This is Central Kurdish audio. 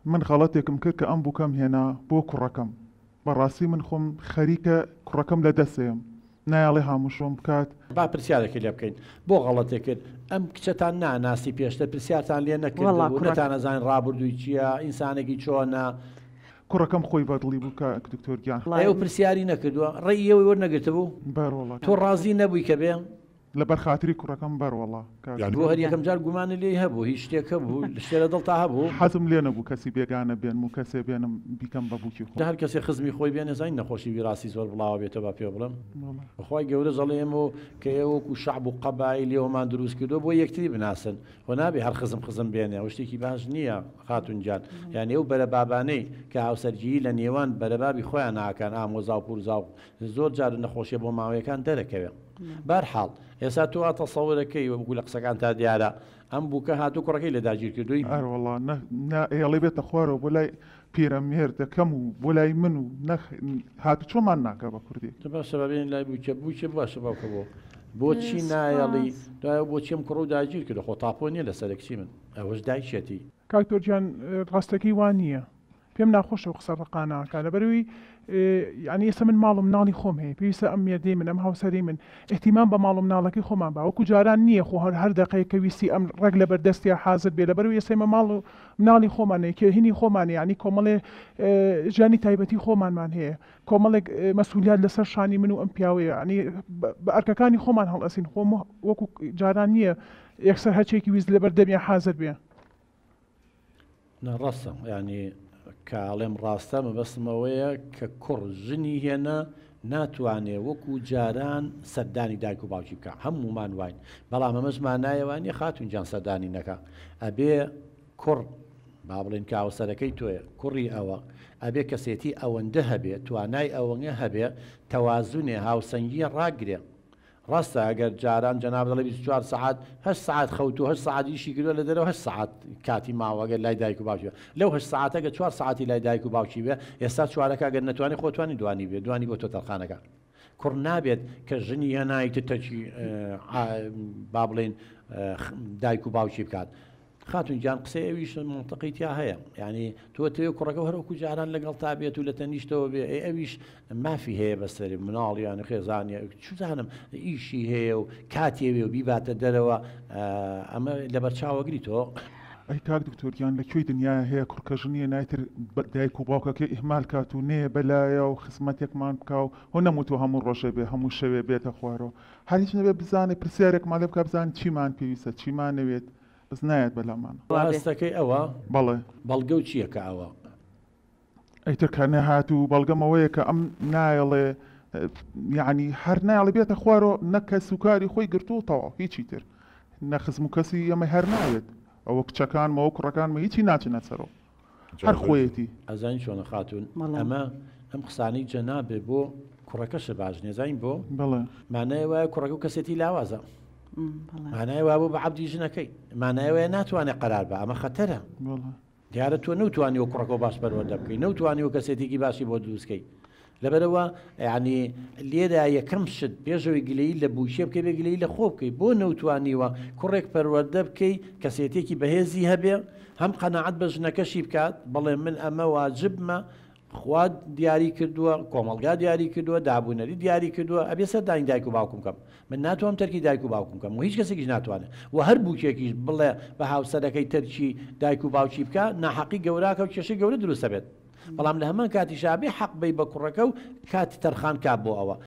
من غەڵەتێکم کرد کە ئەم بووکەم هێنا بۆ کوڕەکەم بەڕاستی من خۆم خەریکە کوڕەکەم لە دەستێم نایڵێ هەمووشۆم بکات با پرسیارێکی لێ بکەین بۆ غەڵەتێک کرد ئەم کچەتان ناناسی پێشتر پرسیارتان لێ نەکردبوو نەتانەزانین ڕابردووی چییە ئینسانێکی چۆنە کوڕەکەم خۆی بەدڵی بوو کە دکتۆر گیان ئێوە پرسیاری نەکردووە ڕێی ئێوەی وەرنەگرتبوو بەرۆڵە تۆ ڕازی نەبووی کە بێ لەبەر خاتری کوڕەکەم بەرۆڵە بۆ هەر یەکەم جار گومانی لێ هەبوو هیچ شتێک هەبوو لە شتێرە دڵتا هەبوو حەزم لێ نەبوو کەسی بێگانە بێن و کەسێ بێنم بیکەم بە بووکی خۆ هەر کەسێ خزمی خۆی بێنێ زین نەخۆشی ویراسی زۆر بڵاوە بێتە با پێ بڵم بەخوای گەورە زەڵێمەوە کە ئێوەکو شەعب و قەبایل لێوەمان دروست کردو بۆ یەکتری بناسن و نابێ هەر خزم بێنێ ئەو شتێکی باش نییە خاتونجان یعنی ئەو بەرە بابانەی کە هاوسەرگیری لە نێوان بەرەبابی خۆیان ناکەن ئامۆزا و پورزا و زۆر جار نەخۆشیە بۆ ماوەیەکان دەرەکەوێت بەرحاڵ ئێستا تۆ تەسەوورەکەی وەکو لە قسەکان تا دیارە ئەم بووکە هاتوو کوڕەکەی لە داگیر کردووی ئەروەڵا ئێڵێ بێتە خوارەوە بۆ لای پیرەمێر دەکەم و بۆ لای من و هاتو چۆمان ناکە بە کوردی باشە بەبێن لای بووکە باشە باوکە بۆ بۆچی نایەڵی دوایە بۆچیم کوڕ و داگیر کرد خۆ تاپۆ نییە لە سەرکچی من ئەوەش دایکێتی کاکتۆرجیان ڕاستەکەی وان نییە پێم ناخۆشە و قسە ڕقاناکە لەبەروی ینی ئێستا من ماڵم ناڵی خۆم هەیە پێویستە ئەم مێردەی من ئەم هاوسەری من احتیمام بە ماڵم ناڵەکەی خۆمان با وەکو جاران نییە خۆ هەر دقەیەکە ویستی ئەم ڕێک لە بەردەستی حازر بێ لەبەروی ئێستەمە ماڵ و مناڵی خۆمانەیە کە هینی خۆمانە ینی کۆمەڵێ ژانی تایبەتی خۆمانمان هەیە کۆمەڵێک مەسئولیت لەسەر شانی من و ئەم پیاوەیە ینی بە ئەرکەکانی خۆمان هەڵئەسین خۆم وەکو جاران نییە یەکسەر هەرچێکی ویست لەبەر دەبێ حازر بێ ڕاستە ینی کاڵێم ڕاستە مەبەستمەوەیە کە کوڕ ژنی هێنا ناتوانێ وەکو جاران سەردانی دایک و باوکی بکە هەمومان واین بەڵام ئەمەشمان نایەوانێ خاتونجان سەردانی نەکە ئەبێ کوڕ با بڵێن کە هاوسەرەکەی تۆیە کوڕی ئەوە ئەبێ کەسێتی ئەوەندە هەبێ توانای ئەوەنە هەبێ تەوازونێ هاوسەنگیە ڕاگرێ ڕاستە ئەگەر جاران جەناب دەڵێ 24 ساعت 8 ساعت خەوت و 8 ساعت ئیشی کردووە لە دەرەوە 8 ساعت کاتی ماوەگەر لای دایک و باوکی لەو 8 ساعتەگە 4 ساعتی لای دایک و باوکی بێ ئێستا چوارەکە ئەگەر نەتوانێت خۆتوانی دوانی بێ دوانی بۆ تۆ تەرخانەکە کوڕ نابێت کە ژنی هێنایتە تەچی با بڵێن دایک و باوکی بکات خاتونجان قسەی ئەویش منتەقیتیا هەیە یعنی تۆ تێ کوڕەکە هەروەکو جاران لەگەڵ تا بێت و لە تەنیشتەوە بێ ئەویش مافی هەیە بەسەری مناڵیان خێزانە چزانم ئیشی هەیە و کاتێوێ و بیباتە دەرەوە ئەمە لە بەرچاوەگری تۆ ئەی کاک دکتۆریان لەکوێی دنیای هەیە کوڕکەژنیە نایتر دایک و باوکەکە ئیهمال کات و نێ بەلایە و خزمەتێکمان بکە و هۆ نەموتوە هەموو ڕۆژێ بێ هەموو شەوێ بێتە خوارەوە هەر هیچ نەبێ بزانێ پرسیارێک ماڵێ بکە بزان چیمان پێویستە چیمان نەوێت بەس نایەت بەلامان ڕاستەکەی ئەوە بەڵێ بەڵگە و چییەکە ئەوە ئەیتر کە نەهات و بەڵگەمەوەیە کە ئەم نایڵێ یعنی هەر نایڵێ بێتە خوارەوە نەکە سوکاری خۆی گرتووتەوە هیچی تر نەخزم و کەسی ئەمە هەر ناوێت ئەوە کچەکانمەوە کوڕەکانمە هیچی ناچنە سەرەوە هەر خۆیەتی ئەزانی چۆنە خاتون ئەمە ئەم قسانەی جەنابێ بۆ کوڕەکەشە باش نێزین بۆ بڵێ مانایە وایە کوڕەکە و کەسێتی لاوازە مانایە وا بوو بە عەبدی ژنەکەی مانایەوەیە ناتوانێت قەرار بە ئەمە خەتەرە دیارە تۆ نەوتوانی و کوڕەکە باش پەروەردە بکەی نەوتوانی و کەسێتێکی باشی بۆ دروستکەی لەبەرەوە ینی لێرە یەکەم شت بێژەوەی گلەیی لە بووشێ بکەی بێ گلەیی لە خۆ بکەی بۆ نەوتوانیوە کوڕێک پەروەردە بکەی کەسێتێکی بەهێزی هەبێ هەم قەناعەت بە ژنەکەشی بکات بڵێ من ئەمە واجبمە خوا دیاری کردووە کۆمەڵگا دیاری کردووە دابوونەری دیاری کردووە ئەبێ سەردانی دایک و باوکم بکەم من ناتوانم تەرکی دایک و باوکم بکەم و هیچ کەسێکیش ناتوانێت و هەر بووکێکیش بڵێ بە هاوسەرەکەی تەرکی دایک و باوکی بکە ناحەقی گەوراکە و کێشەی گەورە دروستە بێت بەڵام لە هەمان کاتی شابێ حەق بەی بە کوڕەکە و کاتی تەرخان کات بۆ ئەوە